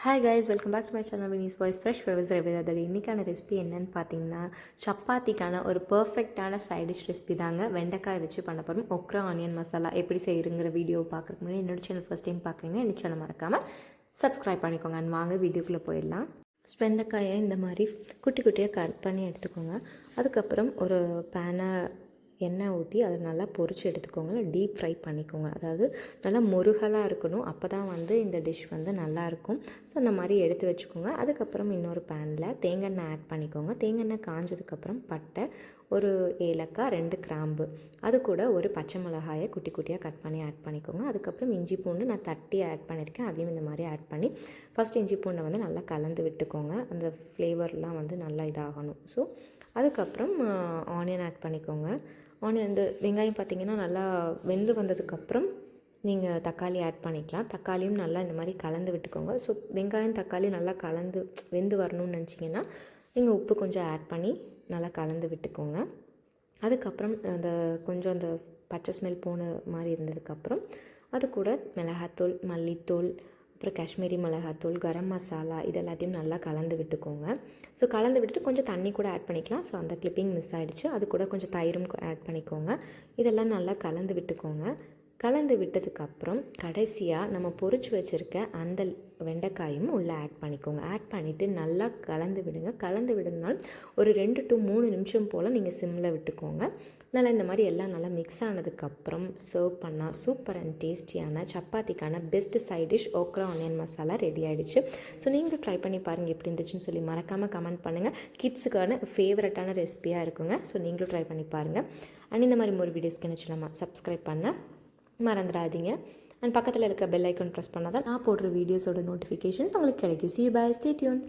Hi guys, welcome back to my channel Vini's voice fresh flowers ரெவிதர். இன்றைக்கான recipe என்னென்னு பார்த்தீங்கன்னா, சப்பாத்திக்கான ஒரு பர்ஃபெக்டான சைட் டிஷ் ரெசிபி தாங்க. வெண்டைக்காய் வச்சு பண்ண போகிறோம். ஒக்ரா ஆனியன் மசாலா எப்படி செய்யுங்கிற வீடியோ பார்க்குறதுக்கு முன்னாடி என்னோட சேனல் ஃபஸ்ட் டைம் பார்க்குறீங்கன்னா என்னோட சேனல் மறக்காமல் சப்ஸ்கிரைப் பண்ணிக்கோங்க. அண்ட் வாங்க வீடியோக்குள்ளே போயிடலாம். வெண்டைக்காயை இந்த மாதிரி குட்டி குட்டியாக கட் பண்ணி எடுத்துக்கோங்க. அதுக்கப்புறம் ஒரு பேனை எண்ணெய் ஊற்றி அதை நல்லா பொரிச்சு எடுத்துக்கோங்க. டீப் ஃப்ரை பண்ணிக்கோங்க. அதாவது நல்லா முருகலாக இருக்கணும். அப்போ தான் இந்த டிஷ் நல்லாயிருக்கும். ஸோ அந்த மாதிரி எடுத்து வச்சுக்கோங்க. அதுக்கப்புறம் இன்னொரு பேனில் தேங்காய் எண்ணெய் ஆட் பண்ணிக்கோங்க. தேங்காய் எண்ணெய் காஞ்சதுக்கப்புறம் பட்டை, ஒரு ஏலக்காய், 2 கிராம்பு, அது கூட ஒரு பச்சை மிளகாயை குட்டி குட்டியாக கட் பண்ணி ஆட் பண்ணிக்கோங்க. அதுக்கப்புறம் இஞ்சி பூண்டு நான் தட்டி ஆட் பண்ணியிருக்கேன். அதையும் இந்த மாதிரி ஆட் பண்ணி ஃபஸ்ட் இஞ்சி பூண்டை நல்லா கலந்து விட்டுக்கோங்க. அந்த ஃப்ளேவர்லாம் நல்லா இதாகணும். ஸோ அதுக்கப்புறம் ஆனியன் ஆட் பண்ணிக்கோங்க. ஆனியன் வெங்காயம் பார்த்திங்கன்னா நல்லா வெந்து வந்ததுக்கப்புறம் நீங்கள் தக்காளி ஆட் பண்ணிக்கலாம். தக்காளியும் நல்லா இந்த மாதிரி கலந்து விட்டுக்கோங்க. ஸோ வெங்காயம் தக்காளி நல்லா கலந்து வெந்து வரணும்னு நினச்சிங்கன்னா நீங்கள் உப்பு கொஞ்சம் ஆட் பண்ணி நல்லா கலந்து விட்டுக்கோங்க. அதுக்கப்புறம் கொஞ்சம் அந்த பச்சை ஸ்மெல் போன மாதிரி இருந்ததுக்கப்புறம் அது கூட மிளகாத்தூள், மல்லித்தூள், அப்புறம் காஷ்மீரி மிளகாத்தூள், கரம் மசாலா இது எல்லாத்தையும் நல்லா கலந்து விட்டுக்கோங்க. ஸோ கலந்து விட்டுட்டு கொஞ்சம் தண்ணி கூட ஆட் பண்ணிக்கலாம். ஸோ அந்த கிளிப்பிங் மிஸ் ஆகிடுச்சு. அது கூட கொஞ்சம் தயிரும் ஆட் பண்ணிக்கோங்க. இதெல்லாம் நல்லா கலந்து விட்டுக்கோங்க. கலந்து விட்டதுக்கப்புறம் கடைசியாக நம்ம பொரிச்சு வச்சுருக்க அந்த வெண்டைக்காயும் உள்ளே ஆட் பண்ணிக்கோங்க. ஆட் பண்ணிவிட்டு நல்லா கலந்து விடுங்க. கலந்து விடுறதுனால ஒரு 2 to 3 நிமிஷம் போல் நீங்கள் சிம்மில் விட்டுக்கோங்க. நல்லா இந்த மாதிரி எல்லாம் நல்லா மிக்ஸ் ஆனதுக்கப்புறம் சர்வ் பண்ணால் சூப்பர் அண்ட் டேஸ்டியான சப்பாத்திக்கான best side dish okra onion masala ready ஆகிடுச்சு. ஸோ நீங்களும் ட்ரை பண்ணி பாருங்கள் எப்படி இருந்துச்சுன்னு சொல்லி மறக்காமல் கமெண்ட் பண்ணுங்கள். கிட்ஸுக்கான ஃபேவரட்டான ரெசிபியாக இருக்குங்க. ஸோ நீங்களும் ட்ரை பண்ணி பாருங்கள். அண்ட் இந்த மாதிரி ஒரு வீடியோஸ்க்கு என்ன சொல்லலாமா சப்ஸ்கிரைப் பண்ண மறந்துடாதீங்க. அண்ட் பக்கத்தில் இருக்க பெல் ஐக்கான் ப்ரெஸ் பண்ணால் தான் நான் போடுற வீடியோஸோட நோட்டிஃபிகேஷன்ஸ் உங்களுக்கு கிடைக்கும். See you, bye, stay tuned.